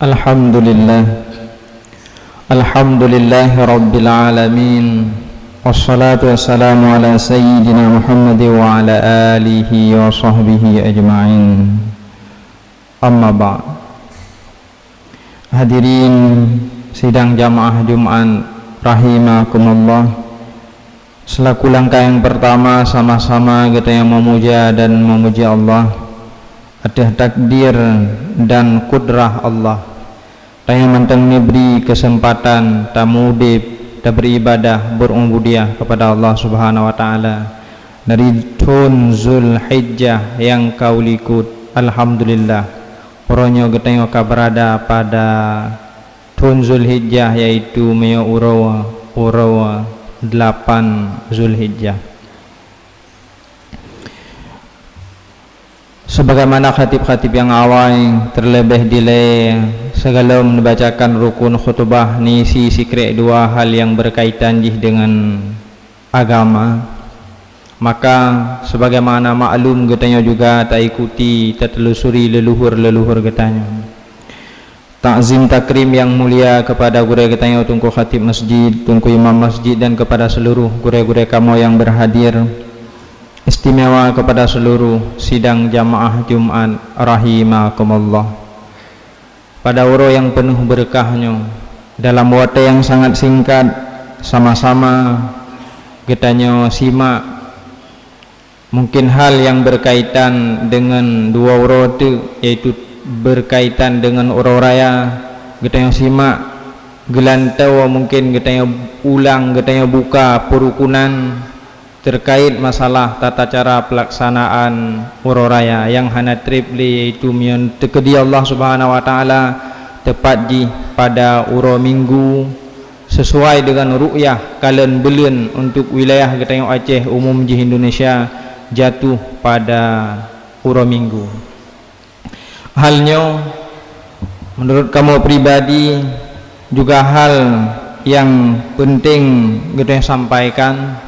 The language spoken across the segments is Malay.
Alhamdulillah Alhamdulillahi Rabbil Alamin. Wassalatu wassalamu ala Sayyidina Muhammad wa ala alihi wa sahbihi ajma'in. Amma ba'd. Hadirin sidang jamaah Jum'at rahimakumullah. Selaku langkah yang pertama, sama-sama kita yang memuja dan memuji Allah atas takdir dan kudrah Allah yang mentang diberi kesempatan tamudib dan beribadah berubudiyah kepada Allah Subhanahu wa taala dari tahun Zulhijjah yang kau likut. Alhamdulillah orangnya kita berada pada tahun Zulhijjah, yaitu urawa 8 Zulhijjah. Sebagaimana khatib-khatib yang awal terlebih delay segala membacakan rukun khutbah ni si sikret dua hal yang berkaitan dengan agama, maka sebagaimana maklum getanya juga tak ikuti tak telusuri leluhur getanya. Takzim takrim yang mulia kepada guru getanya, tungku khatib masjid, tungku imam masjid, dan kepada seluruh guru-guru kamu yang berhadir. Istimewa kepada seluruh sidang jamaah Jum'at rahimakumullah. Pada uro yang penuh berkahnya, dalam waktu yang sangat singkat, sama-sama getanya simak mungkin hal yang berkaitan dengan dua uro itu, yaitu berkaitan dengan uro raya. Getanya simak gelantau, mungkin getanya ulang, getanya buka perukunan terkait masalah tata cara pelaksanaan uro raya yang hana tripli, yaitu mian tekedi Allah Subhanahu wa taala tepat di pada uro minggu sesuai dengan ru'yah kalian belian untuk wilayah getanya Aceh umum di Indonesia jatuh pada uro minggu. Halnya menurut kamu pribadi juga hal yang penting getanya sampaikan,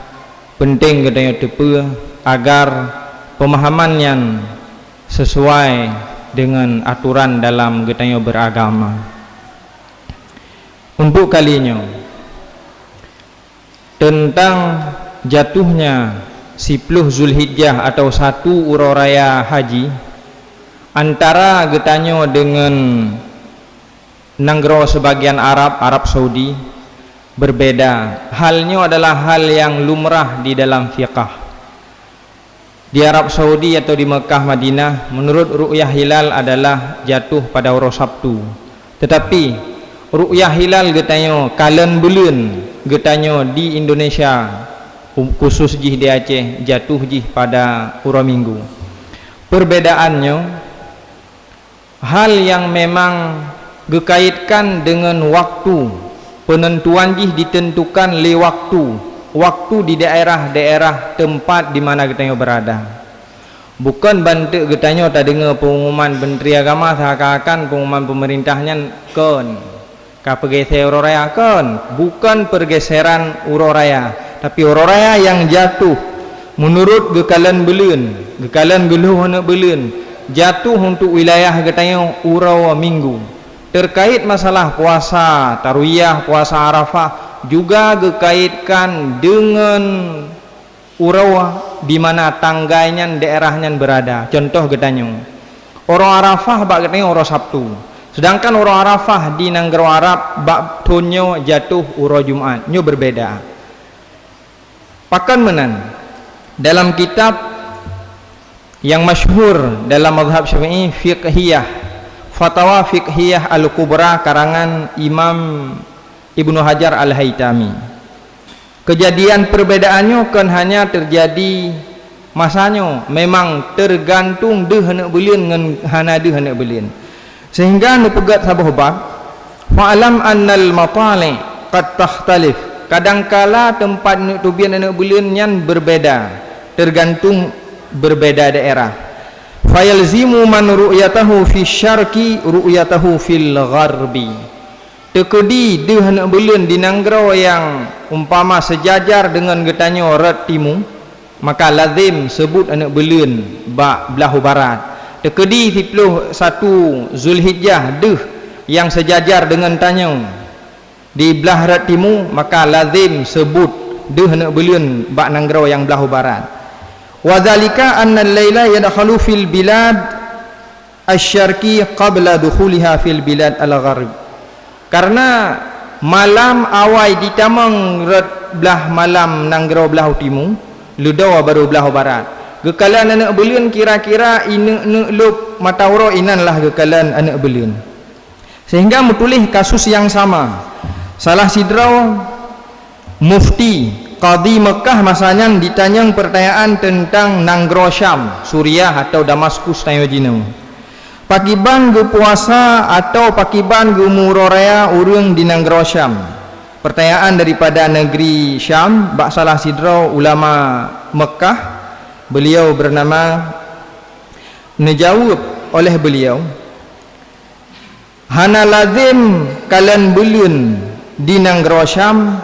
penting getanya tepe agar pemahaman yang sesuai dengan aturan dalam getanya beragama. Untuk kalinya tentang jatuhnya 10 Zulhijjah atau 1 uro raya haji antara getanya dengan nanggro sebagian Arab Saudi berbeda. Halnya adalah hal yang lumrah di dalam fiqah. Di Arab Saudi atau di Mekah Madinah, menurut ru'yah hilal adalah jatuh pada uro Sabtu. Tetapi ru'yah hilal getanya kalen bulan getanya di Indonesia, khusus di Aceh, jatuh pada uro Minggu. Perbedaannya hal yang memang dikaitkan dengan waktu. Penentuan ditentukan le waktu di daerah-daerah tempat di mana getanya berada. Bukan bantu getanya tak dengar pengumuman Menteri Agama seakan-akan pengumuman pemerintahnya kan pergeser uro raya kan. Bukan pergeseran uro raya, tapi uro raya yang jatuh menurut gekalan geluh anak belun jatuh untuk wilayah getanya uro minggu. Terkait masalah puasa tarwiyah, puasa Arafah juga dikaitkan dengan urawa di mana tangganya daerahnya berada. Contoh getanya orang Arafah bak getanya orang Sabtu, sedangkan orang Arafah di Nanggro Arab bak tonyo jatuh uro Jumat, nyo berbeda. Pakan menan dalam kitab yang masyhur dalam mazhab Syafi'i, fiqhiyah, Fatwa Fiqhiyah Al-Kubra karangan Imam Ibnu Hajar Al-Haytami, kejadian perbedaannya kan hanya terjadi masanya memang tergantung deh hendak belian dengan hana deh hendak belian, sehingga nepegat sabah bab fa'alam annal matali qad takhtalif. Kadangkala tempat hendak tubian hendak belian yang berbeda tergantung berbeda daerah. Fayalzimu man ru'yatahu fi syarqi ru'yatahu fil gharbi. Tekedi dia hendak belian di Nanggro yang umpama sejajar dengan getanya rat timu, maka lazim sebut hendak belian belahu barat. Tekedi 31 Zulhijjah deh yang sejajar dengan tanyo di belah rat timur, maka lazim sebut deh nak belian bak nanggro yang belah barat. Wa dzalika anna al-laila yadkhulu fil bilad asy-syarqi qabla dukhuliha fil bilad al-gharb. Karena malam awai ditamang rat belah malam nanggro belah timur, ludawa baru belah barat. Gekalan anak belian kira-kira ina lup matawro inanlah gekalan anak belian. Sehingga metulih kasus yang sama. Salah sidrau mufti qadi Mekah masanya ditanyang pertanyaan tentang nanggro Syam, Suriah atau Damaskus tayo jino. Pakiban ge puasa atau pakiban ge muroraya urang di nanggro Syam. Pertanyaan daripada negeri Syam bak salah sidrau ulama Mekah, beliau bernama, menjawab oleh beliau, hana lazim kalian belun di nanggro Syam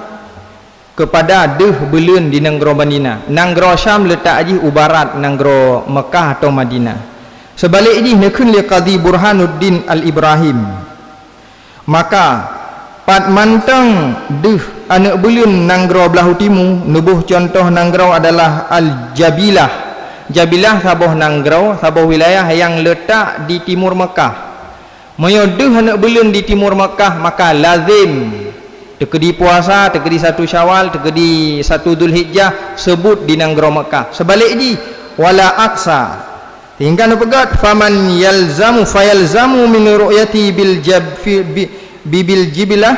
kepada deh belun di nanggro Madinah. Nanggro Syam letak aji ubarat nanggro Mekah atau Madinah. Sebalik ini nekun li Qadi Burhanuddin Al-Ibrahim. Maka pat mantang deh anak belun nanggro belah timu, nubuh contoh nanggro adalah Al-Jabilah. Jabilah sabuh nanggro, sabuh wilayah yang letak di timur Mekah. Menyodeh anak belun di timur Mekah, maka lazim tekedi puasa, tekedi 1 Syawal, tekedi 1 Dzulhijjah sebut di nanggro Mekah. Sebalik di wala aksa. Hingga nepegat faman yalzamu fayalzamu min ru'yati bil bil jibilah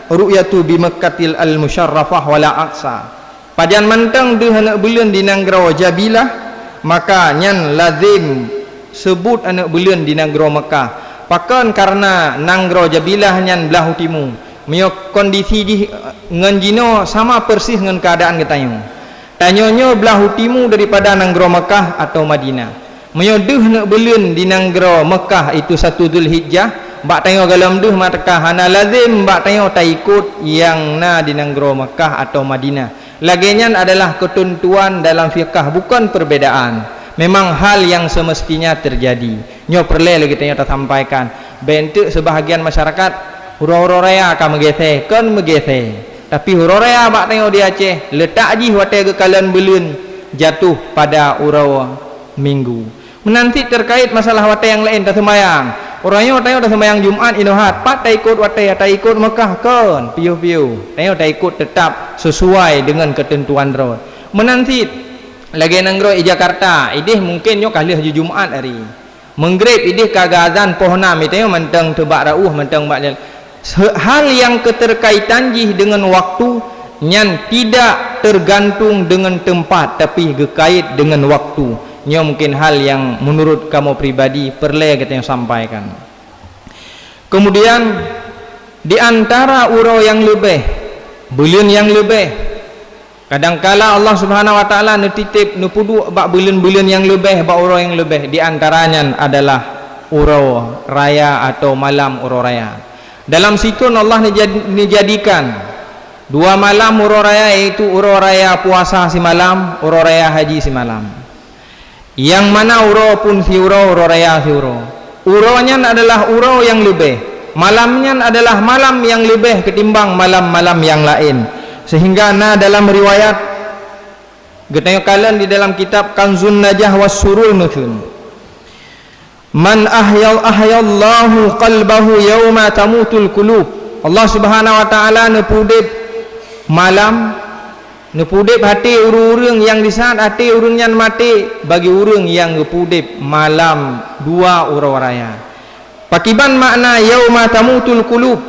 ru'yatu bi Mekkatil al musyarrafah wala aksa. Padian mantang deh anak belun di nanggro Jabilah, maka nyan lazim sebut anak belun di nanggro Mekah. Pakan karena nanggro Jabilah nyan belah timu, mio kondisi di nganjino sama persis dengan keadaan ketanyo. Tanyonyo belah timu daripada nanggro Mekah atau Madinah. Mio deh nak belun di nanggro Mekah itu 1 Dzulhijjah, bak tanyo galam deh matakah hana lazim bak tanyo tak ikut yang na di nanggro Mekah atau Madinah. Laginya adalah ketentuan dalam fiqh, bukan perbedaan. Memang hal yang semestinya terjadi. Nyo perlu lagi kita sampaikan. Bentuk sebahagian masyarakat hura-hura raya akan megese, kan megese. Tapi hura raya bak tengok di Aceh, letak ji wate kekalan belun jatuh pada urau minggu. Menanti terkait masalah wate yang lain tak semayang. Orangnya tengok tak semayang Jumat Inohat, pat tak ikut wate, tak ikut Mekah kan, piu-piu. Tengok tak ikut tetap sesuai dengan ketentuan roh. Menanti lagi nanggro di Jakarta, idih mungkin nyo kalih di Jumat hari. Menggrib idih kagazan pohonam itu mentang tebak rauh mentang bak hal yang keterkaitan jih dengan waktu nyan tidak tergantung dengan tempat tapi gekait dengan waktu. Nyo mungkin hal yang menurut kamu pribadi perlu kita yang sampaikan. Kemudian di antara urau yang lebih, bulan yang lebih, kadangkala Allah Subhanahu wa taala netitip nupudu bak bulan-bulan yang lebih, bak urau yang lebih. Di antaranya adalah urau raya atau malam urau raya. Dalam situ Allah dijadikan 2 malam urau raya, yaitu urau raya puasa si malam, urau raya haji si malam. Yang mana urau pun si urau raya si urau. Uraunya adalah urau yang lebih, malamnya adalah malam yang lebih ketimbang malam-malam yang lain. Sehingga dalam riwayat getanya kalian di dalam kitab Kanzun Najah was Surul Nusun, man ahyallahu qalbahu yauma tamutul qulub. Allah Subhanahu wa taala nepudip malam, nepudip hati urang yang di saat hati urangnya mati, bagi urang yang nepudip malam 2 urau raya. Pakiban makna yauma tamutul qulub,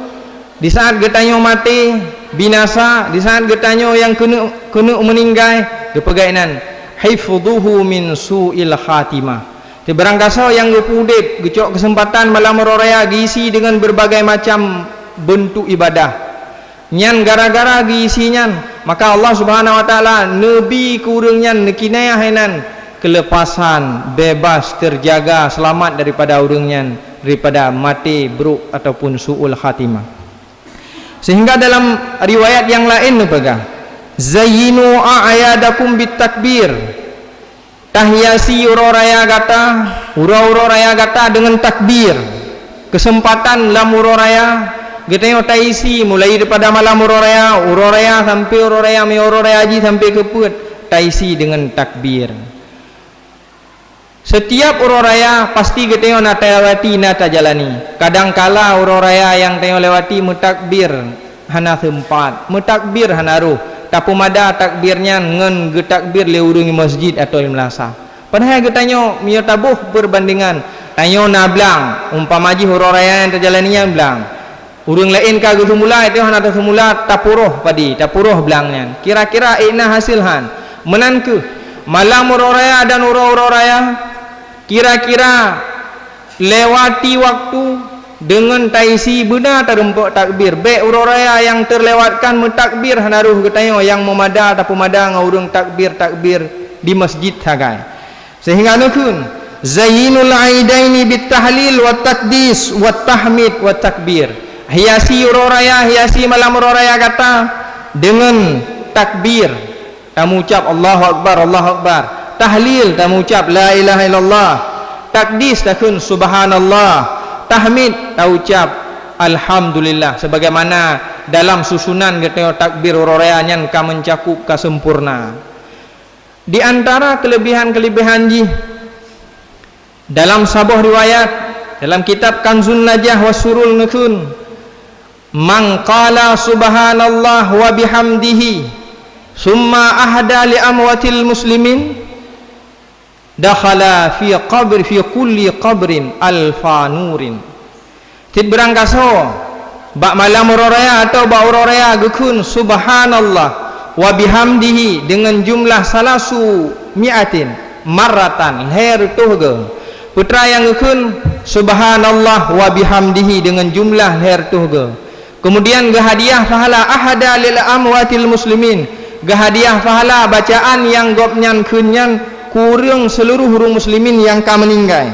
di saat getanyo mati binasa, di saat getanyo yang kena meninggal kepegainan hifdhuhu min su'il khatimah. Di barangkasa yang gepudip gecok kesempatan malam raya giisi dengan berbagai macam bentuk ibadah. Nyan gara-gara giisinya, maka Allah Subhanahu wa taala nabi kurangnya nekinaya hainan kelepasan, bebas, terjaga, selamat daripada urangnya, daripada mati buruk ataupun su'ul khatimah. Sehingga dalam riwayat yang lain pegang zayyinu a'yadakum bitakbir, tahiasi urau raya gata dengan takbir. kesempatan lam uroraya kita tak isi mulai daripada malam uroraya sampai uroraya haji sampai ke put tak isi dengan takbir. Setiap uroraya pasti kita nak lewati nak jalani. Kadang-kala uroraya yang kita lewati mentakbir hana tempat, mentakbir hana ruh. Tapi mada takbirnya ngen getakbir le urungi masjid atau imlasa. Padahal kita nyo mio tabuh perbandingan. Tanyo na blang umpama ji uroraya yang terjalaninya blang. Urung lain ka gitu mula itu hana semula tapuroh padi tapuroh belangnya kira-kira ina hasilhan menanku malam uroraya dan uroraya kira-kira lewati waktu dengan taisi benar terempuk takbir be uroraya yang terlewatkan mentakbir hanaruh ketayo yang memada atau pemada ngurung takbir di masjid hagai sehingga nukun zainul aidaini bit tahlil wat takdis wat tahmid wat takbir. Hiasi uroraya, hiasi malam uroraya kata dengan takbir. Kamu ucap Allahu Akbar, Allahu Akbar. Tahlil kamu ucap la ilaha illallah. Takdis takun subhanallah. Tahmid kamu ucap alhamdulillah. Sebagaimana dalam susunan kita takbir uroraya yang ka mencakup ka sempurna. Di antara kelebihan-kelebihan ji dalam sebuah riwayat dalam kitab Kanzun Najah Wasurul Nukun man qala subhanallah wa bihamdihi summa ahda li amwatil muslimin dakhala fi kulli qabrin alfa nurin. Tit berangkaso bak malam uroraya atau bak uroraya gukun subhanallah wa bihamdihi dengan jumlah salasu mi'atin marratan her tuhge putra yang gukun subhanallah wa bihamdihi dengan jumlah her tuhge. Kemudian gahadiah fahala ahada lil amwatil muslimin, gahadiah fahala bacaan yang gopnyan kunyan kurang seluruh orang muslimin yang ka meninggal.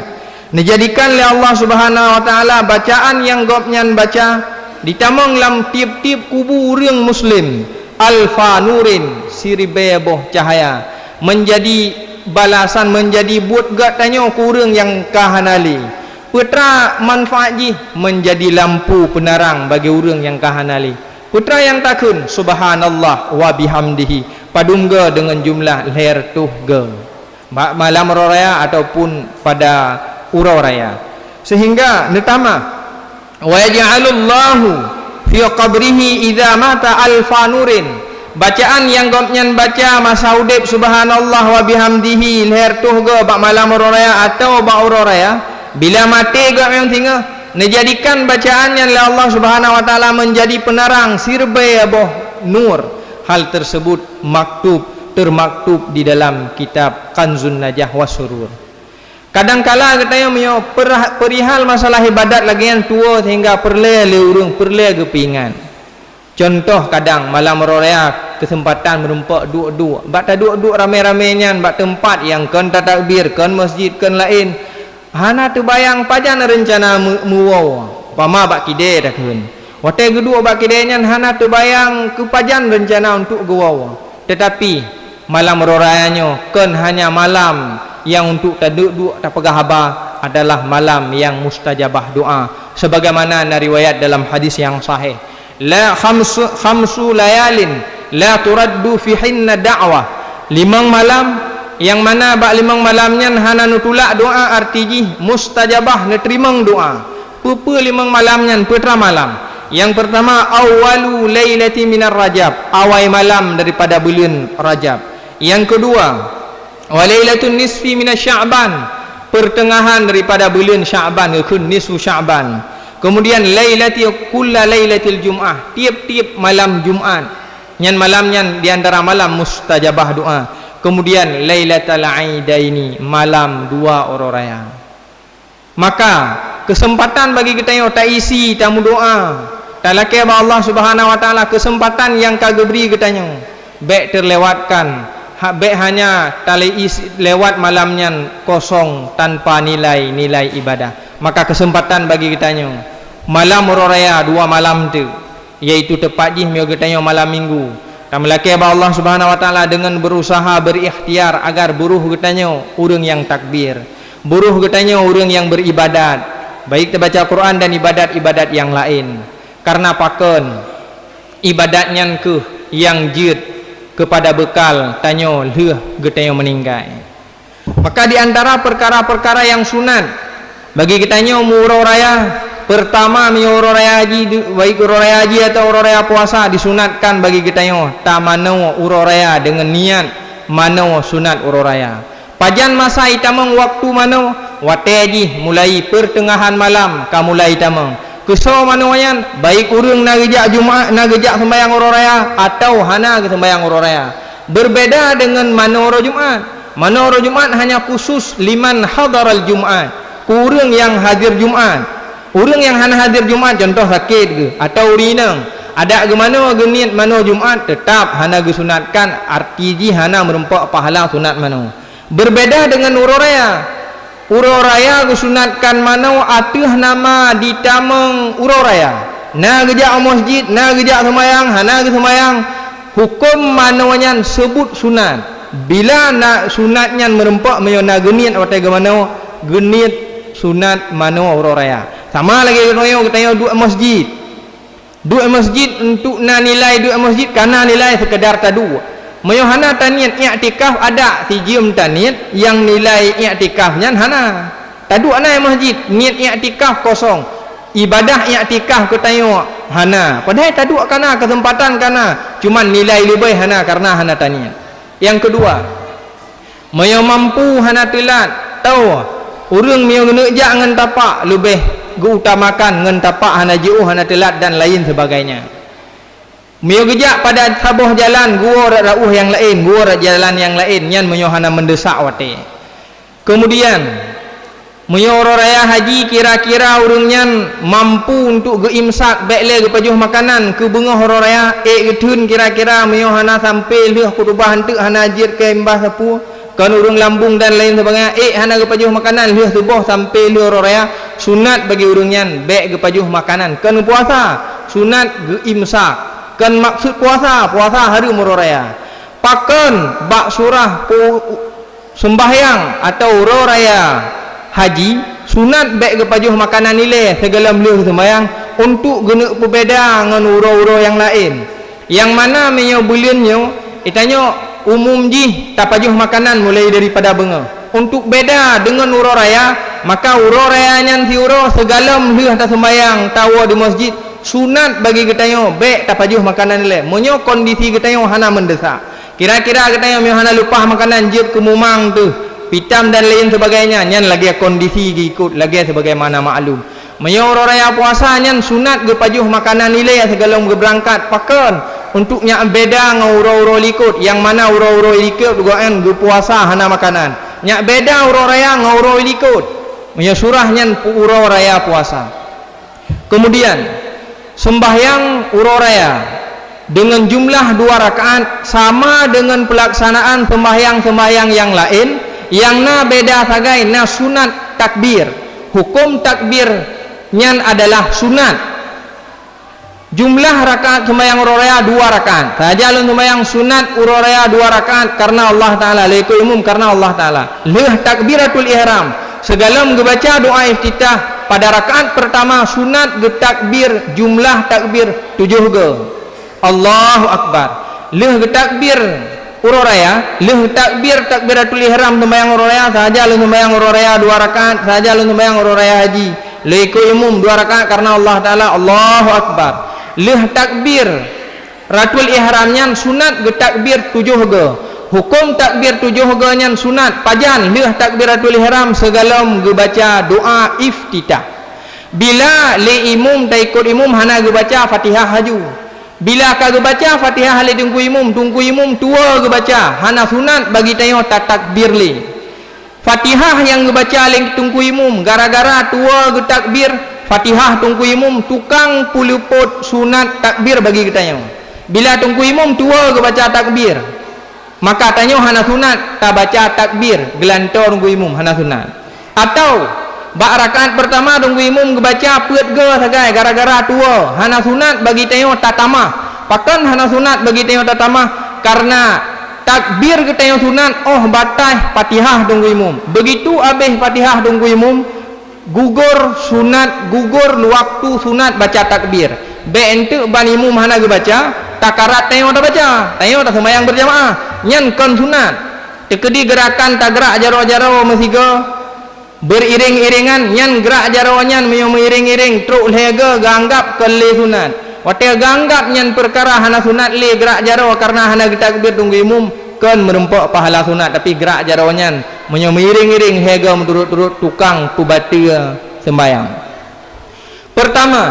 Dijadikan oleh Allah Subhanahu wa taala bacaan yang gopnyan baca ditamong lam tiap-tiap kubu orang muslim alfa nurin siribe boh cahaya menjadi balasan menjadi buat gat tanyo kurang yang kahanali. Putra manfaat ji menjadi lampu penerang bagi orang yang kahanali. Putra yang takun subhanallah wa bihamdihi padungga dengan jumlah leher tuhga malam uroraya ataupun pada uroraya sehingga netama wa yaj'alullahu fi qabrihi idza mata alfa nurin bacaan yang gopnyan baca masa udip subhanallah wa bihamdihi leher tuhga bak malam uroraya atau bak uroraya bila mati gak yang tinggal dijadikan bacaannya oleh Allah Subhanahu wa taala menjadi penerang sirbe aboh nur. Hal tersebut termaktub di dalam kitab Kanzun Najah Wasurur. Kadangkala kita yang perihal masalah ibadat lagi yang tua sehingga perle urung perle kepingan. Contoh kadang malam raya kesempatan merumpak duk-duk bak duk-duk rame-ramenya bak tempat yang kan takbir kan masjid kan lain hana terbayang pajan rencana muwaw pama bak kide dah kun wate gedua bak kide nyan hana terbayang kepajan rencana untuk guwaw tetapi malam rorayanya kan hanya malam yang untuk taduk-duk tak pegah haba adalah malam yang mustajabah doa sebagaimana riwayat dalam hadis yang sahih la khamsu layalin la turaddu fi hinna da'wah 5 malam yang mana bak 5 malamnya hana nutulak doa artiji mustajabah neterimang doa pupu 5 malamnya putra malam yang pertama awalu lailati minar rajab awal malam daripada bulan rajab yang kedua walailatun nisfi minas sya'ban pertengahan daripada bulan sya'ban yakun nisfu sya'ban kemudian lailati kulla lailatil jum'ah tiap-tiap malam jumat yang malamnya diantara malam mustajabah doa. Kemudian Lailatul Aidaini malam 2 uroraya. Maka kesempatan bagi kita yang tak isi tamu doa. Tak laki Allah Subhanahu wa taala kesempatan yang kagak beri kita yang baik terlewatkan. Baik hanya tali isi lewat malamnya kosong tanpa nilai ibadah. Maka kesempatan bagi kita yang malam uroraya 2 malam tu yaitu tepat jih kita yang malam minggu. Kami laki Allah Subhanahu wa taala dengan berusaha berikhtiar agar buruh getanya orang yang takbir, buruh getanya orang yang beribadat, baik terbaca Quran dan ibadat-ibadat yang lain. Karena pakon ibadatnya ke yang jid kepada bekal tanyo leh getayo meninggal. Maka di antara perkara-perkara yang sunat bagi kitanya umur raya, pertama umur raya haji, baik umur raya haji atau umur raya puasa disunatkan bagi kitanya tamano umur raya dengan niat mano sunat umur raya. Pajan masa itamang waktu mano wate haji mulai pertengahan malam kamulai itamang keso manoyan baik urang nagejak Jumaat nagejak sembahyang umur raya atau hana sembahyang umur raya. Berbeda dengan manoro Jumat. Manoro Jumat hanya khusus liman hadaral Jumat, urang yang hadir Jumat. Urang yang hana hadir Jumat contoh sakit ke atau urinang ada ke mano genit mano Jumat tetap hana disunatkan arti hana merempak pahala sunat mano. Berbeda dengan urur raya. Urur raya disunatkan mano atuh nama ditameng urur raya. Na gejak masjid, na gejak sembahyang, hana ge sembahyang. Hukum manonya sebut sunat. Bila nak sunatnya merempak mayona genit atau ke mano genit sunat mano urur raya. Sama lagi kita dua masjid. Dua masjid untuk na nilai dua masjid karena nilai sekedar tadu. Mayohana taniat i'tikaf ada tijium taniat yang nilai i'tikafnya hana. Tadu ana masjid niat i'tikaf kosong. Ibadah i'tikaf ketayo hana. Padahal tadu kana kesempatan kana cuman nilai lebih hana karena hana taniat. Yang kedua, mayo mampu hana telat tahu urang mayo ngejak ngan tapak lebih utamakan ngan tapak hana jauh hana telat dan lain sebagainya. Mio gejak pada sabuh jalan gua rauh yang lain, gua jalan yang lain nyan menyohana mendesak wate. Kemudian mio raya haji kira-kira urangnya mampu untuk geimsak bekle gepajuh makanan ke bengah raya getun kira-kira menyohana sampai leh kurubah henteu hana jir ke embah sapu kan urang lambung dan lain sebagainya hana gepajuh makanan leh subuh sampai leh raya sunat bagi urangnya bek gepajuh makanan kan puasa sunat geimsak kan maksud puasa hari umur raya pakon bak surah sembahyang atau umur raya haji sunat baik kepajuh makanan nilai segala beliau sembahyang untuk guna berbeda dengan uro-uro yang lain yang mana menyo buliannya itanya umum ji tak pajuh makanan mulai daripada benga untuk beda dengan uro raya maka uro raya nyan si uro segala beliau tak sembahyang tawa di masjid sunat bagi ketayo baik tak pajuh makanan nilai menyo kondisi ketayo hana mendesak kira-kira ketayo menyo hana lupa makanan jib kemumang tu pitam dan lain sebagainya nyan lagi kondisi ikut lagi sebagaimana maklum menyo raya puasa nyan sunat ge pajuh makanan nilai segala berangkat pakon untuk nyak beda ngau uro-uro likut yang mana uro-uro likut goan ge puasa hana makanan nyak beda uro raya ngau uro likut menyo surah nyan uro raya puasa. Kemudian sembahyang urur raya dengan jumlah 2 rakaat sama dengan pelaksanaan sembahyang-sembahyang yang lain yang na beda sagai na sunat takbir hukum takbir nyan adalah sunat jumlah rakaat sembahyang urur raya 2 rakaat saja lun sembahyang sunat urur raya 2 rakaat karena Allah Ta'ala laiku umum karena Allah Ta'ala leh takbiratul ihram segalam gebaca doa iftitah pada rakaat pertama sunat getakbir jumlah takbir 7 ge Allahu Akbar leh getakbir urur raya leh takbir takbiratul ihram sembahyang urur raya saja leh sembahyang urur raya 2 rakaat saja leh sembahyang urur raya haji laiku umum 2 rakaat karena Allah Ta'ala Allahu Akbar leh takbir ratul ihramnya sunat getakbir 7 ge hukum takbir 7 ganyan sunat pajan leh takbiratul ihram segalom gebaca doa iftitah bila li imum taikut imum hana gebaca Fatihah haju bila ka gebaca Fatihah li tunggu imum tua gebaca hana sunat bagi tayo takbir li Fatihah yang gebaca li tunggu imum gara-gara tua getakbir Fatihah tunggu imum tukang puluput sunat takbir bagi kita bila tunggu imum tua gebaca takbir maka tanya hana sunat tak baca takbir gelantor tunggu imum hana sunat atau bak rakaat pertama tunggu imum baca peut ge sagai gara-gara tua hana sunat bagi tanya tatamah pakan hana sunat bagi tanya tatamah karena takbir ke tanya sunat batai Fatihah tunggu imum begitu habis Fatihah tunggu imum gugur sunat, gugur waktu sunat baca takbir. Bentuk ban imum hana ge baca takarat tengok dah baca, tengok dah sembahyang berjamaah nyan kon sunat. Tekedi gerakan tak gerak jaro-jaro mesiga beriring-iringan nyan gerak jaro nyan mengiring-iring truk lega ganggap kele sunat. Wate ganggap nyan perkara hana sunat le gerak jaro karena hana takbir tunggu imum kan merempak pahala sunat, tapi gerak jaro nyan mengiring-iring hega menurut-turut tukang pubatia sembahyang. Pertama,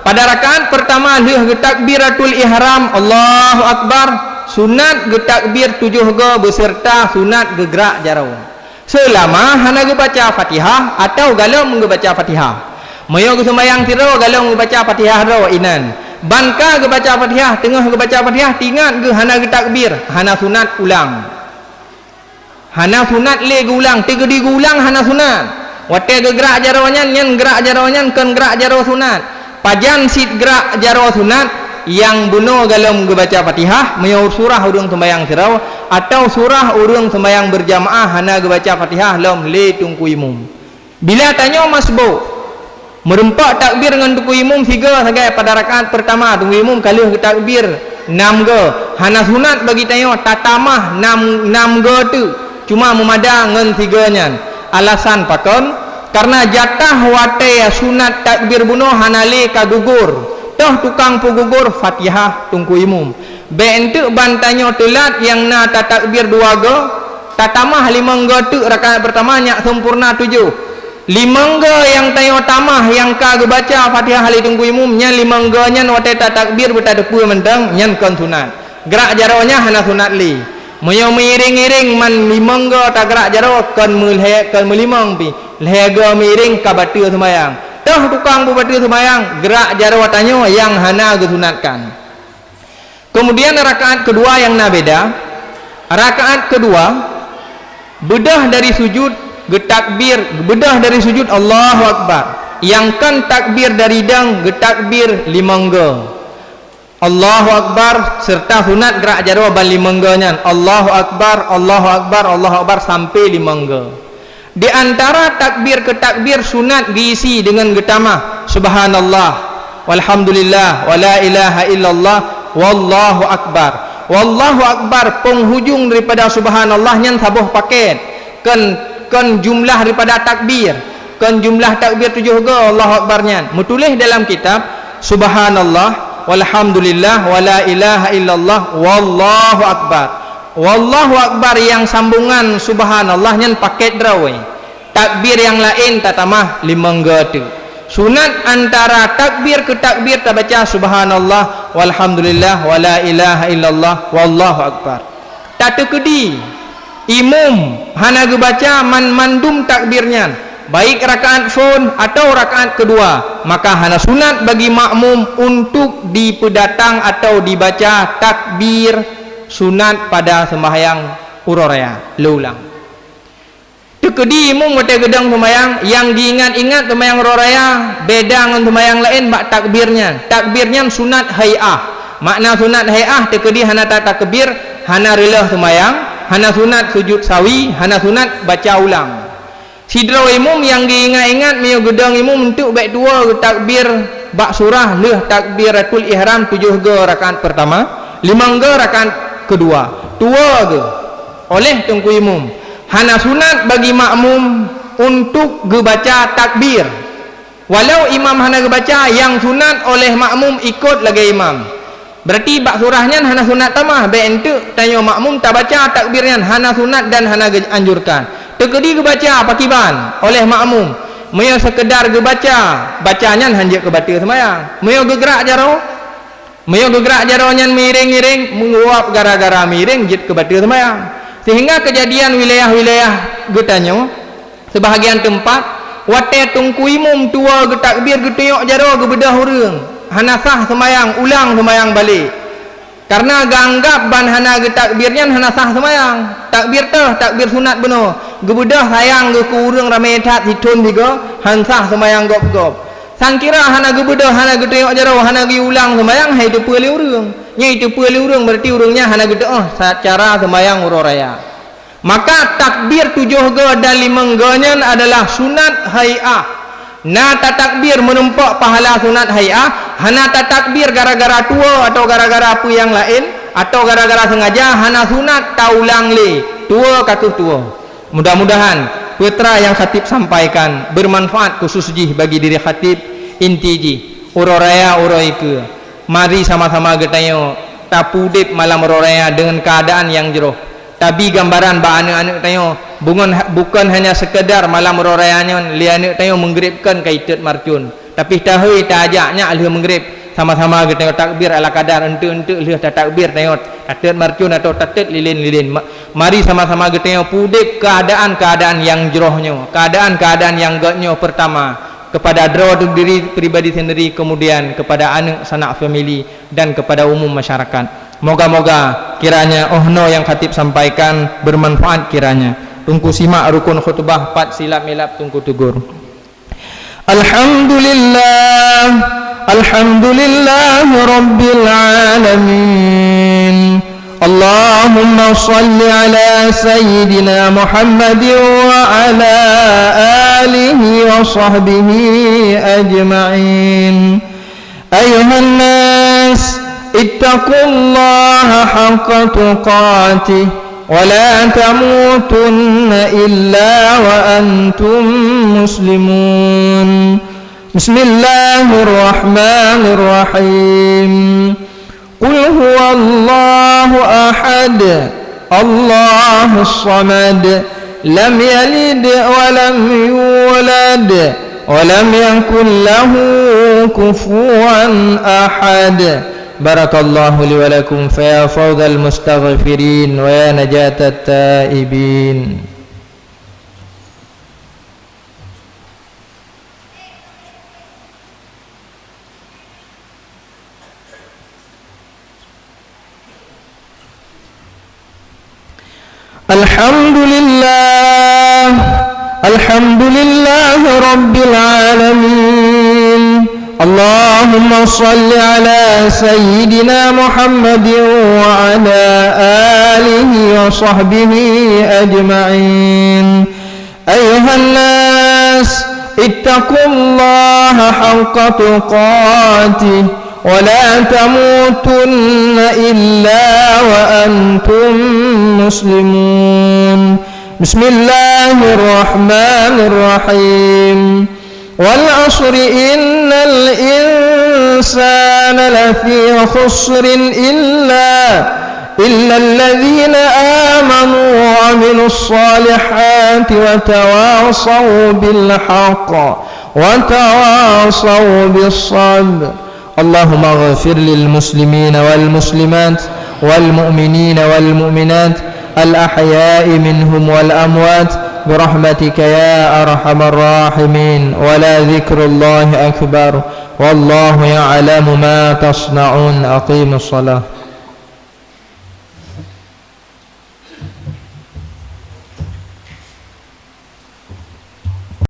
pada rakaat pertama leuh takbiratul ihram Allahu akbar, sunat takbir 7 ge beserta sunat gerak jaro. Selama hana ge baca Fatihah atau galong ge baca Fatihah. Mayo ge sembahyang tiro galong ge baca Fatihah ro inan. Banka ge baca Fatihah, tengah ge baca Fatihah, tingat ge hana ge takbir, hana sunat ulang. Hana sunat le ge ulang, tiga di ulang hana sunat. Wate ge gerak jaro nyan nyen gerak jaro nyan kan gerak jaro sunat. Pajan sit gerak jaro sunat yang bunuh galom ge baca Fatihah, mayo surah urang sembahyang tiro atau surah urang sembahyang berjamaah hana ge baca Fatihah lom le tungku imum. Bila tanya masbuk merempak takbir dengan tungku imum 3 sagai pada rakaat pertama tunggu imum kali takbir 6 ge hana sunat bagi tanya tatamah 6 ge tu cuma memada ngan 3 nyan. Alasan pakon karena jatah wate sunat takbir bunuh hana le ka gugur toh tukang pugugur Fatihah tungku imum. Bentuk bantanyo telat yang na takbir 2 ge tatamah 5 ge tu rakaat pertama nyak sempurna 7. 5 ge yang tayo tamah yang ka ge baca Fatihah ali tunggu imum nya 5 ge nyan wate takbir betada pu mentang nyan kon sunat. Gerak jaronya hana sunat li. Moyo miring-iring man 5 ge ta gerak jaro kon mulhe kon melimang pi. Lege miring ka batu sembayang. Toh tukang batu sembayang gerak jaro watanyo yang hana ge sunatkan. Kemudian rakaat kedua yang beda. Rakaat kedua bedah dari sujud getakbir, bedah dari sujud Allahu Akbar. Yang kan takbir dari dang getakbir 5 ge. Allahu Akbar serta sunat gerak jaro ban 5 ge nyan. Allahu Akbar, Allahu Akbar, Allahu Akbar sampai 5 ge. Di antara takbir ke takbir sunat diisi dengan getamah subhanallah walhamdulillah wala ilaha illallah wallahu akbar. Wallahu akbar penghujung daripada subhanallah nyan sabuh paket kan jumlah daripada takbir, kan jumlah takbir 7 ge Allahu akbar nyan. Metulis dalam kitab subhanallah walhamdulillah wala ilaha illallah wallahu akbar. Wallahu akbar yang sambungan subhanallah nyan paket drawe. Takbir yang lain tatamah 5 ge tu. Sunat antara takbir ke takbir ta baca subhanallah walhamdulillah wala ilaha illallah wallahu akbar. Tak tekedi imum hana ge baca mandum takbirnya baik rakaat fon atau rakaat kedua, maka hana sunat bagi makmum untuk dipedatang atau dibaca takbir sunat pada sembahyang uroraya leulang. Tekedi imum wate gedang sembahyang yang diingat-ingat sembahyang uroraya beda dengan sembahyang lain bak takbirnya sunat hay'ah. Makna sunat hay'ah tekedi hana takbir, hana relah sembahyang, hana sunat sujud sawi, hana sunat baca ulang. Sidra imum yang diingat-ingat meo gedang imum untuk baik 2 takbir bak surah leh takbiratul ihram 7 ge rakaat pertama, 5 ge rakaat kedua, 2 ge oleh tungku imum. Hana sunat bagi makmum untuk ge baca takbir. Walau imam hana ge baca, yang sunat oleh makmum ikut lagi imam. Berarti bak surahnya hana sunat tamah, baik ente tanya makmum tak baca takbirnya hana sunat dan hana ge anjurkan. Tekedi ge baca pakiban oleh makmum. Meo sekedar ge baca, bacanya hanjak ke batu sembahyang. Meo ge gerak jaro. Meo ge gerak jaro nyan miring-miring menguap gara-gara miring jit ke batu sembahyang. Sehingga kejadian wilayah-wilayah ge tanyo sebahagian tempat wate tungku imum tua ge takbir ge teyok jaro ge bedah urang. Hana sah sembahyang, ulang sembahyang balik. Karena ganggap ban hana ge takbirnya hana sah sembahyang. Takbir teh takbir sunat beno. Gebedah sayang ge ku urang ramai tat hitun tiga han sah sembahyang gop-gop. Sangkira hana gebedah hana ge tengok jaro hana ge ulang sembahyang hai tu peuli urang. Nya itu peuli urang berarti urangnya hana ge cara sembahyang uroraya. Maka takbir 7 ge dan 5 ge nya adalah sunat hay'ah. Na takbir menumpak pahala sunat hay'ah, hana takbir gara-gara tua atau gara-gara apa yang lain, atau gara-gara sengaja, hana sunat taulang le tua kaku tua. Mudah-mudahan putra yang khatib sampaikan bermanfaat khusus jih bagi diri khatib. Inti ji uroraya uroike, mari sama-sama getayo tapudip malam uroraya dengan keadaan yang jeroh. Tapi gambaran ba anak-anak tayo bukan hanya sekedar malam urorayanya li anak tayo menggripkan kaitat marcun, tapi tahui tajaknya alih menggrip sama-sama getayo takbir ala kadar ente-ente lih takbir tayo tatet marcun atau tatet lilin-lilin. Mari sama-sama getayo pudip keadaan-keadaan yang jerohnya, keadaan-keadaan yang gaknya. Pertama kepada diri diri pribadi sendiri, kemudian kepada anak sanak family dan kepada umum masyarakat. Moga-moga kiranya yang khatib sampaikan bermanfaat kiranya. Tunggu simak rukun khutbah 4 silap milap tunggu tugur. Alhamdulillah, alhamdulillah rabbil alamin. Allahumma salli ala sayyidina Muhammad wa ala alihi wa sahbihi ajma'in. Ayuhan nas, ittaqullaha haqqa tuqatih wa la tamutunna illa wa antum muslimun. Bismillahirrahmanirrahim. Qul huwallahu ahad, Allahus samad, lam yalid wa lam yulad wa lam yakul lahu kufuwan ahad. Barakallahu li wa lakum fa ya fawdal mustaghfirin wa ya najatat taibin. Alhamdulillah, alhamdulillah rabbil alamin. Allahumma salli ala sayyidina Muhammad wa ala alihi wa sahbihi ajma'in. Ayuhan nas, ittaqullaha haqqa tuqatih wa la tamutunna illa wa antum muslimun. Bismillahirrahmanirrahim. Wal asri innal insana lafi khusrin illa alladhina amanu wa amilus salihati wa tawasaw bil haqq wa tawasaw bis sabr. Allahumma ighfir lil muslimina wal muslimat wal mu'minina wal mu'minat al ahya'i minhum wal amwat birahmatika ya arhamar rahimin. Wa la dzikrullahi akbar wallahu ya'lamu ma tasna'un. Aqimus salah.